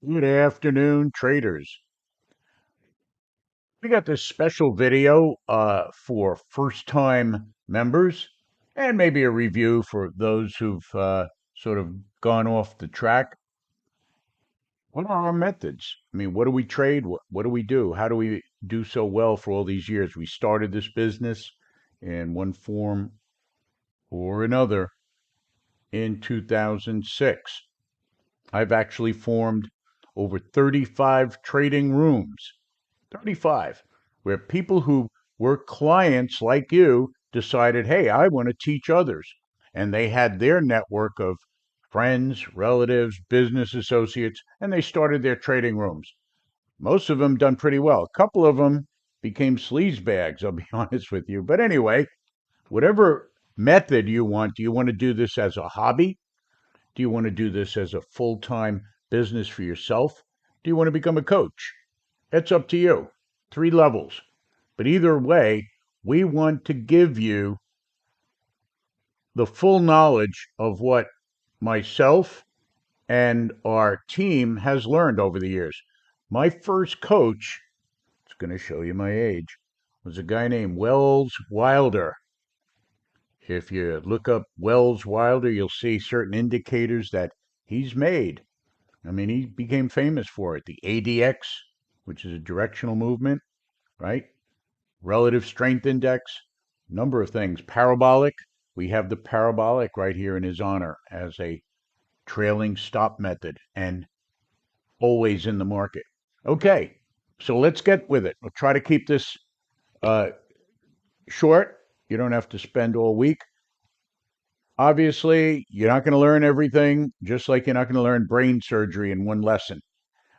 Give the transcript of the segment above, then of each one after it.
Good afternoon, traders. We got this special video for first-time members and maybe a review for those who've sort of gone off the track. What are our methods? I mean, what do we trade? What do we do? How do we do so well for all these years? We started this business in one form or another in 2006. I've actually formed over 35 trading rooms 35, where people who were clients like you decided, hey, I want to teach others. And they had their network of friends, relatives, business associates, and they started their trading rooms. Most of them done pretty well. A couple of them became sleaze bags, I'll be honest with you. But anyway, whatever method you want, do you want to do this as a hobby? Do you want to do this as a full time business for yourself? Do you want to become a coach? It's up to you. 3 levels. But either way, we want to give you the full knowledge of what myself and our team has learned over the years. My first coach, it's going to show you my age, was a guy named Wells Wilder. If you look up Wells Wilder, you'll see certain indicators that he's made. I mean, he became famous for it. The ADX, which is a directional movement, right? Relative strength index, number of things. Parabolic, we have the parabolic right here in his honor as a trailing stop method and always in the market. Okay, so let's get with it. We'll try to keep this uh, short. You don't have to spend all week. Obviously, you're not going to learn everything, just like you're not going to learn brain surgery in one lesson.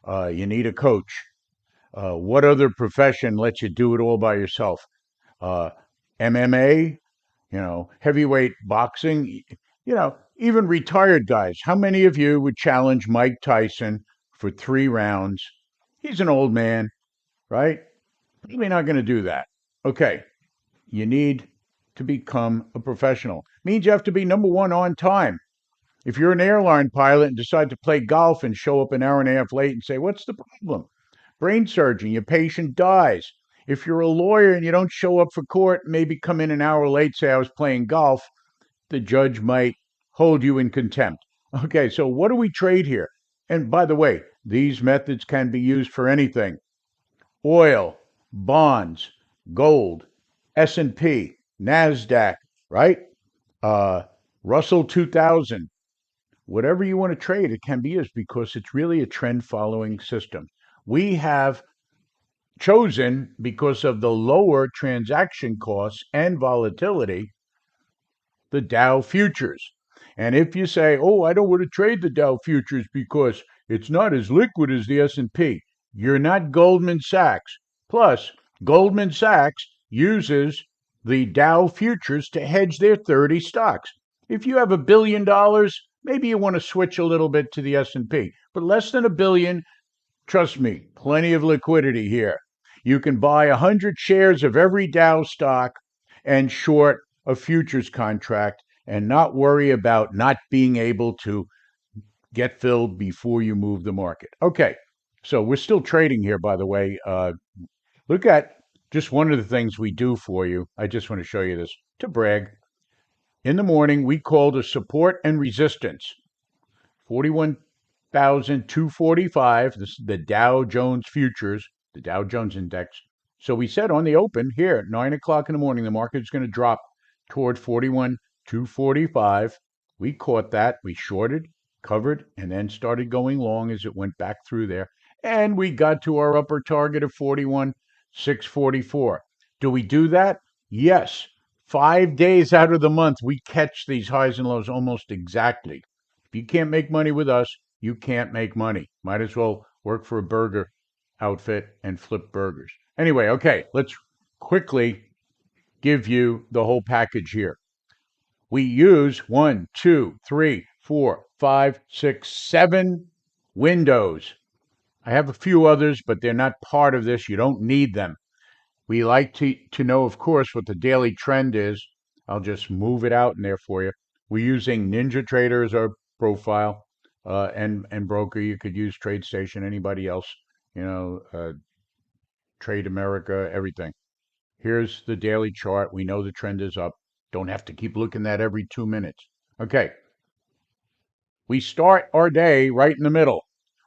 You need a coach. What other profession lets you do it all by yourself? Uh, MMA, heavyweight boxing, even retired guys. How many of you would challenge Mike Tyson for 3 rounds? He's an old man, right? Probably not going to do that. Okay, you need to become a professional. Means you have to be number one on time. If you're an airline pilot and decide to play golf and show up an hour and a half late and say, what's the problem? Brain surgeon, your patient dies. If you're a lawyer and you don't show up for court, maybe come in an hour late, say I was playing golf, the judge might hold you in contempt. Okay, so what do we trade here? And by the way, these methods can be used for anything. Oil, bonds, gold, S&P, Nasdaq, right? Uh, Russell 2000, whatever you want to trade, it can be used because it's really a trend following system. We have chosen, because of the lower transaction costs and volatility, the Dow futures. And if you say, "Oh, I don't want to trade the Dow futures because it's not as liquid as the S&P," you're not Goldman Sachs. Plus, Goldman Sachs uses the Dow futures to hedge their 30 stocks. If you have $1 billion, maybe you want to switch a little bit to the S&P, but less than $1 billion, trust me, plenty of liquidity here. You can buy 100 shares of every Dow stock and short a futures contract and not worry about not being able to get filled before you move the market. Okay, so we're still trading here, by the way. Look at just one of the things we do for you. I just want to show you this to brag. In the morning, we called a support and resistance. 41,245. This is the Dow Jones futures, the Dow Jones index. So we said on the open here at 9 o'clock in the morning, the market is going to drop toward 41,245. We caught that. We shorted, covered, and then started going long as it went back through there. And we got to our upper target of 41,644. Do we do that? Yes. 5 days out of the month, we catch these highs and lows almost exactly. If you can't make money with us, you can't make money. Might as well work for a burger outfit and flip burgers. Anyway, okay, let's quickly give you the whole package here. We use 1, 2, 3, 4, 5, 6, 7 windows. I have a few others, but they're not part of this. You don't need them. We like to know, of course, what the daily trend is. I'll just move it out in there for you. We're using NinjaTrader as our profile. and broker. You could use TradeStation, anybody else, Trade America, everything. Here's the daily chart. We know the trend is up. Don't have to keep looking at every 2 minutes. Okay. We start our day right in the middle.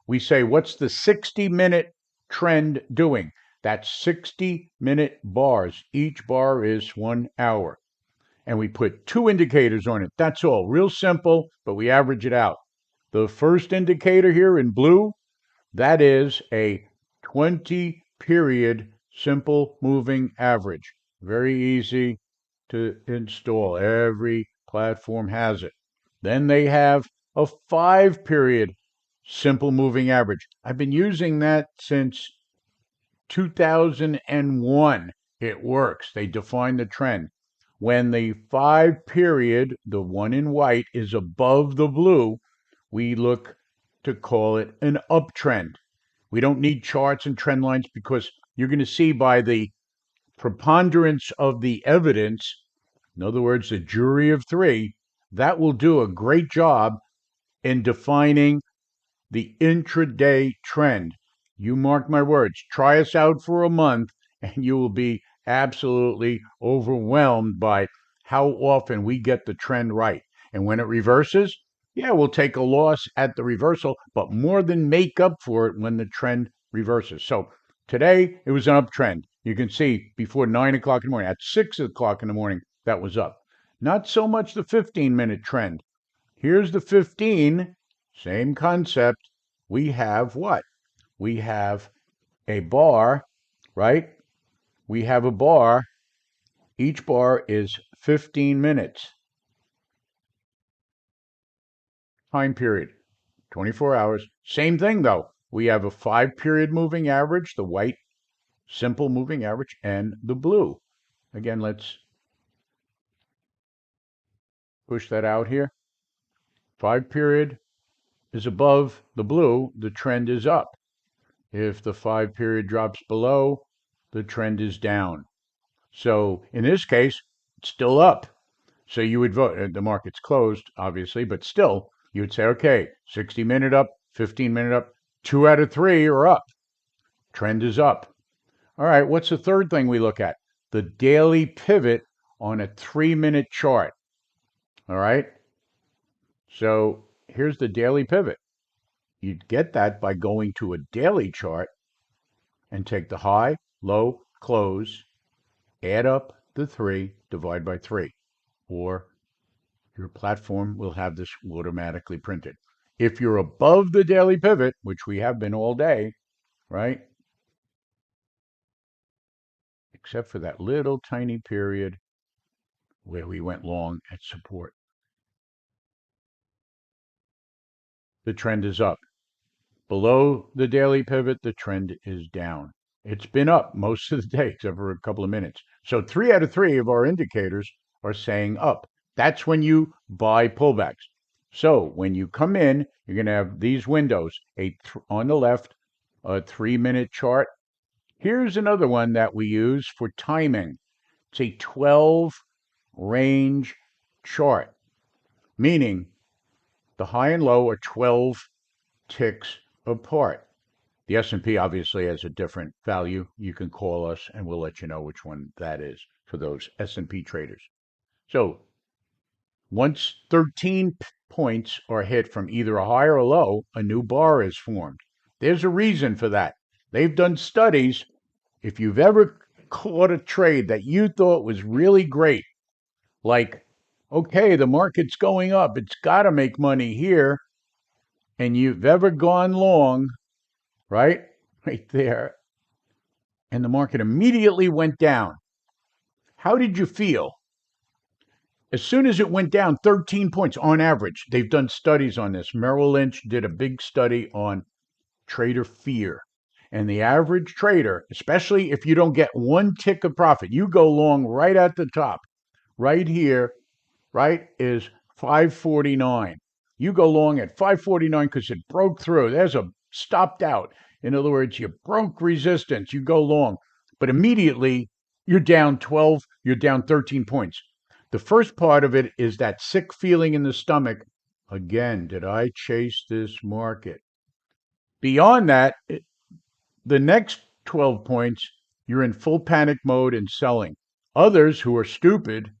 We say, what's the 60-minute trend doing? That's 60-minute bars. Each bar is 1 hour. And we put 2 indicators on it. That's all. Real simple, but we average it out. The first indicator here in blue, that is a 20-period simple moving average. Very easy to install. Every platform has it. Then they have a 5-period simple moving average. I've been using that since 2001. It works. They define the trend. When the 5-period, the one in white, is above the blue, we look to call it an uptrend. We don't need charts and trend lines because you're going to see by the preponderance of the evidence, in other words, the jury of 3, that will do a great job in defining the intraday trend. You mark my words. Try us out for a month and you will be absolutely overwhelmed by how often we get the trend right. And when it reverses, yeah, we'll take a loss at the reversal, but more than make up for it when the trend reverses. So today it was an uptrend. You can see before 9 o'clock in the morning, at 6 o'clock in the morning, that was up. Not so much the 15-minute trend. Here's the 15, same concept. We have what? We have a bar, right? We have a bar. Each bar is 15 minutes. Time period, 24 hours. Same thing though. We have a 5-period moving average, the white simple moving average, and the blue. Again, let's push that out here. 5-period is above the blue, the trend is up. If the 5-period drops below, the trend is down. So in this case, it's still up. So you would vote, the market's closed, obviously, but still, you would say, okay, 60-minute up, 15-minute up, 2 out of 3 are up. Trend is up. All right, what's the third thing we look at? The daily pivot on a 3-minute chart. All right? So here's the daily pivot. You'd get that by going to a daily chart and take the high, low, close, add up the 3, divide by 3, or your platform will have this automatically printed. If you're above the daily pivot, which we have been all day, right? Except for that little tiny period where we went long at support. The trend is up. Below the daily pivot, the trend is down. It's been up most of the day, except for a couple of minutes. So 3 out of 3 of our indicators are saying up. That's when you buy pullbacks. So when you come in, you're going to have these windows. On the left, a 3-minute chart. Here's another one that we use for timing. It's a 12 range chart, meaning the high and low are 12 ticks apart. The S&P obviously has a different value. You can call us and we'll let you know which one that is for those S&P traders. So once 13 points are hit from either a high or a low, a new bar is formed. There's a reason for that. They've done studies. If you've ever caught a trade that you thought was really great, like, okay, the market's going up, it's got to make money here, and you've ever gone long, right there, and the market immediately went down, how did you feel? As soon as it went down 13 points on average, they've done studies on this. Merrill Lynch did a big study on trader fear. And the average trader, especially if you don't get one tick of profit, you go long right at the top, right here, right, is 549. You go long at 549 because it broke through. There's a stopped out. In other words, you broke resistance. You go long. But immediately, you're down 12, you're down 13 points. The first part of it is that sick feeling in the stomach. Again, did I chase this market? Beyond that, the next 12 points, you're in full panic mode and selling. Others who are stupid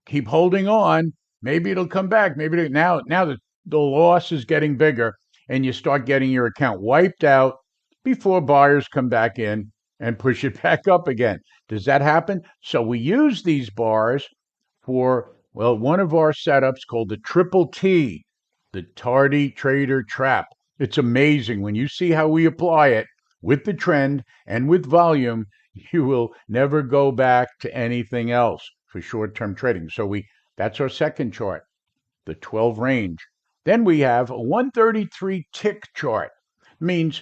keep holding on. Maybe it'll come back. Now the loss is getting bigger, and you start getting your account wiped out before buyers come back in and push it back up again. Does that happen? So we use these bars for, well, one of our setups called the triple T, the tardy trader trap. It's amazing when you see how we apply it with the trend and with volume. You will never go back to anything else for short-term trading. So that's our second chart, the 12 range. Then we have a 133 tick chart. Means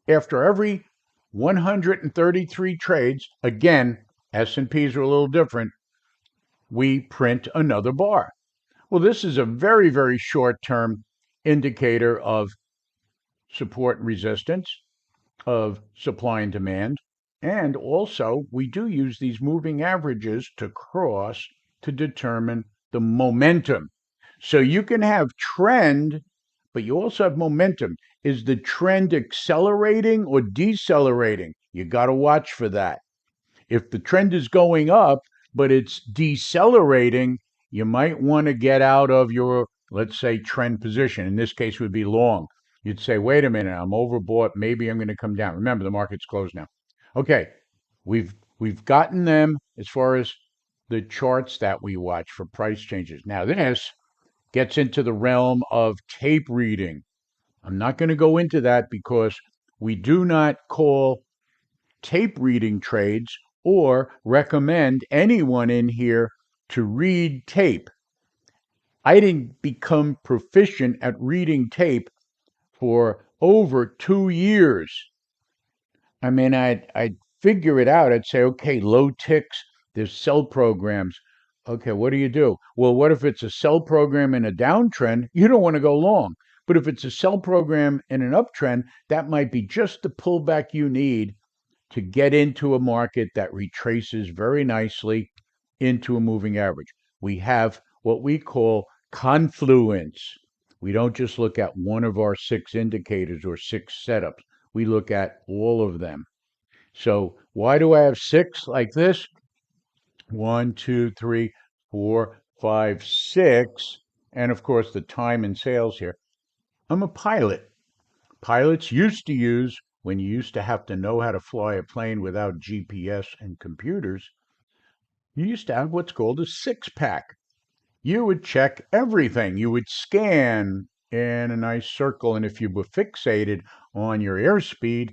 after every 133 trades, again, S&Ps are a little different, we print another bar. Well, this is a very, very short-term indicator of support and resistance, of supply and demand. And also, we do use these moving averages to cross to determine the momentum. So you can have trend, but you also have momentum. Is the trend accelerating or decelerating? You got to watch for that. If the trend is going up, but it's decelerating, you might want to get out of your, let's say, trend position. In this case, would be long. You'd say, wait a minute, I'm overbought. Maybe I'm going to come down. Remember, the market's closed now. Okay, we've gotten them as far as the charts that we watch for price changes. Now, this gets into the realm of tape reading. I'm not going to go into that because we do not call tape reading trades or recommend anyone in here to read tape. I didn't become proficient at reading tape for over 2 years. I mean, I'd figure it out. I'd say, okay, low ticks, there's sell programs. Okay, what do you do? Well, what if it's a sell program in a downtrend? You don't want to go long. But if it's a sell program in an uptrend, that might be just the pullback you need to get into a market that retraces very nicely into a moving average. We have what we call confluence. We don't just look at one of our 6 indicators or 6 setups. We look at all of them. So why do I have 6 like this? 1, 2, 3, 4, 5, 6. And of course, the time and sales here. I'm a pilot. Pilots used to use, when you used to have to know how to fly a plane without GPS and computers, you used to have what's called a 6-pack. You would check everything. You would scan in a nice circle, and if you were fixated on your airspeed,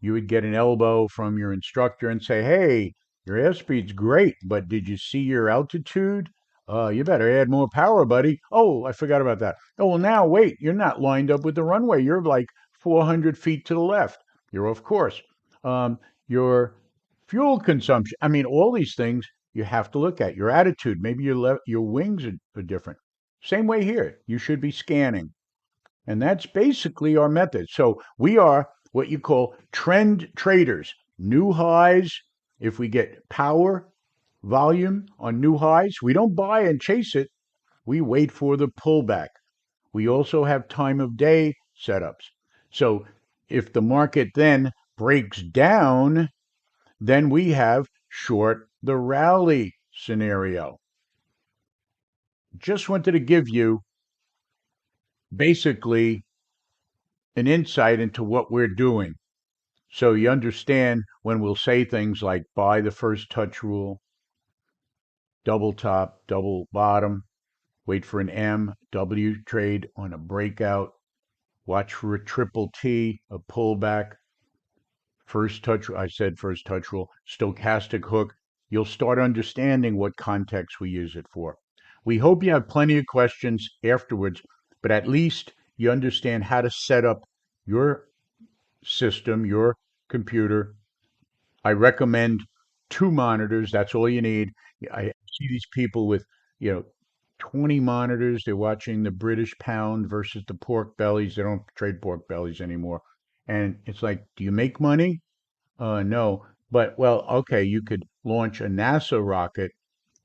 you would get an elbow from your instructor and say, hey, your airspeed's great, but did you see your altitude? You better add more power, buddy. Oh, I forgot about that. Oh, well, now wait, you're not lined up with the runway. You're like 400 feet to the left. You're off course. Your fuel consumption. I mean, all these things you have to look at. Your attitude. Maybe your wings are different. Same way here. You should be scanning. And that's basically our method. So we are what you call trend traders. New highs. If we get power, volume on new highs, we don't buy and chase it. We wait for the pullback. We also have time of day setups. So if the market then breaks down, then we have short the rally scenario. Just wanted to give you basically an insight into what we're doing. So you understand when we'll say things like buy the first touch rule, double top, double bottom, wait for an M, W trade on a breakout, watch for a triple T, a pullback, first touch, I said first touch rule, stochastic hook. You'll start understanding what context we use it for. We hope you have plenty of questions afterwards, but at least you understand how to set up your system, your computer. I recommend 2 monitors. That's all you need. I see these people with, you know, 20 monitors. They're watching the British pound versus the pork bellies. They don't trade pork bellies anymore. And it's like, do you make money? No. But, well, okay, you could launch a NASA rocket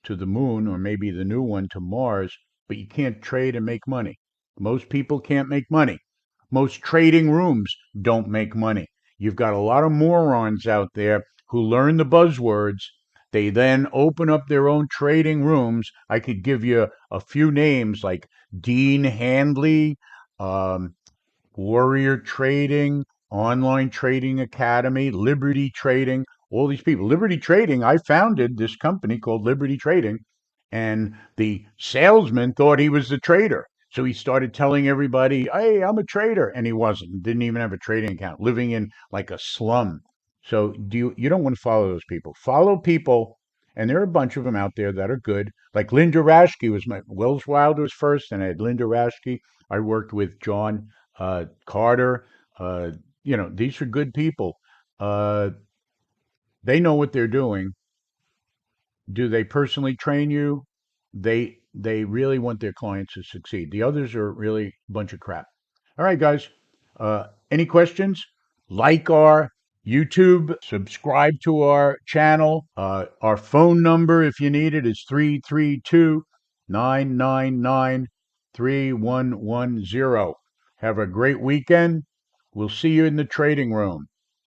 to the moon or maybe the new one to Mars, but you can't trade and make money. Most people can't make money. Most trading rooms don't make money. You've got a lot of morons out there who learn the buzzwords. They then open up their own trading rooms. I could give you a few names like Dean Handley, um, Warrior Trading, Online Trading Academy, Liberty Trading, all these people. Liberty Trading, I founded this company called Liberty Trading, and the salesman thought he was the trader. So he started telling everybody, "Hey, I'm a trader," and he wasn't. Didn't even have a trading account, living in like a slum. So you don't want to follow those people. Follow people, and there are a bunch of them out there that are good. Like Linda Raschke was my Wells Wilder was first, and I had Linda Raschke. I worked with John Carter. Uh, these are good people. Uh, they know what they're doing. Do they personally train you? They really want their clients to succeed. The others are really a bunch of crap. All right, guys. Any questions? Like our YouTube, subscribe to our channel. Our phone number, if you need it, is 332-999-3110. Have a great weekend. We'll see you in the trading room.